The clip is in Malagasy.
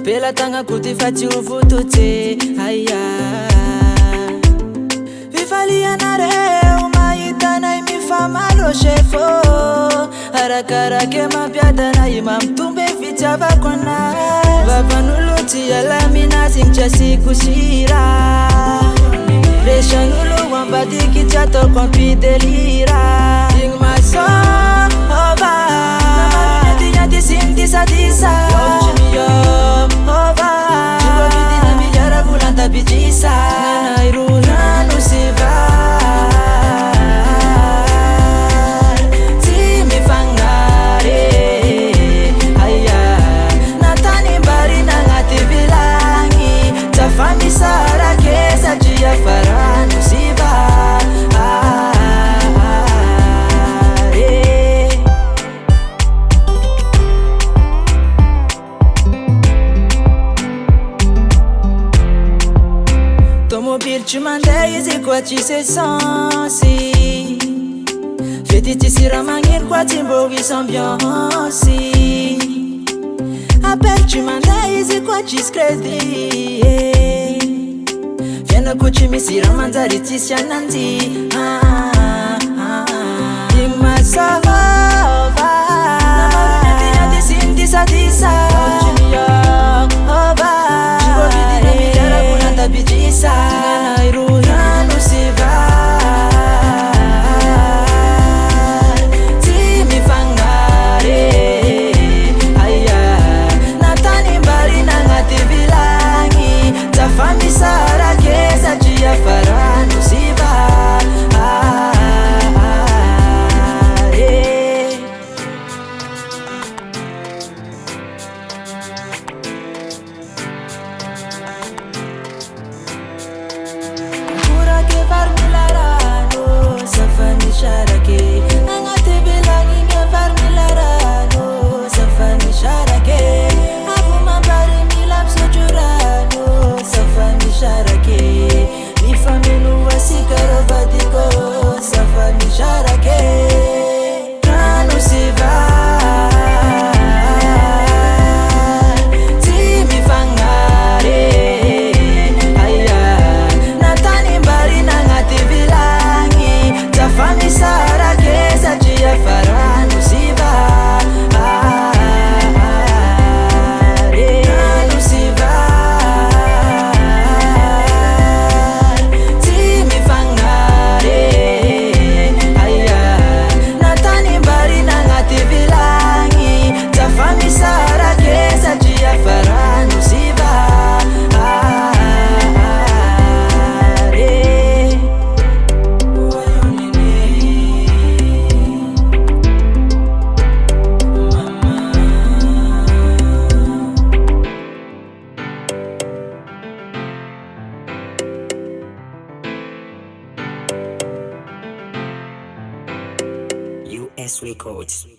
Pela tagna koty fa tsy ho vototsy aia Fifalianareo mahitanay mifamaloshe fô Arakarake mampiadanay mampitombe fitiavako anay Vavan'olo tsy alaminazy tsy asikosira Resan'olo ambadiky tsy ataoko ampidelira Igny masôva Namanynadignady sy midisadisa Ova Tsy mba vidina miliara volan-tabidrisa Nanay ro rano sy vary Tsy mifagnary Aia Natanimbary nagnaty vilagny Tsafa misarake satria fa rano sy vary Tomobily tsy mandeha izy koa tsisy essence Fety tsisy raha magneno koa tsy mbô hisy ambiance Appel tsy mandeha izy koa tsisy crédit Fiainako tsy misy raha manjary tsisy ananjy Igny masôva Namanynadignady sy midisadisa Ova Tsy mbô vidina miliara volan-tabidrisa Nanay ro rano sy vary Tsy mifagnary Aia Natanimbary nagnaty vilagny Tsafa misarake satria fa rano sy vary Kurake varmila rano Safa misarake Nagnaty vilagny nya varmila rano Safa misarake Avo mambary mila misotro rano Safa misarake Mifamenoa sikarovadiko Safa misarake Rano sy vary Tsy mifagnary Aia Natanimbary nagnaty vilagny Tsafa misarake satria fa rano sy vary Rano sy vary Tsy mifagnary Aia Natanimbary nagnaty vilagny Tsafa misarake satria fa rano sy vary US Records.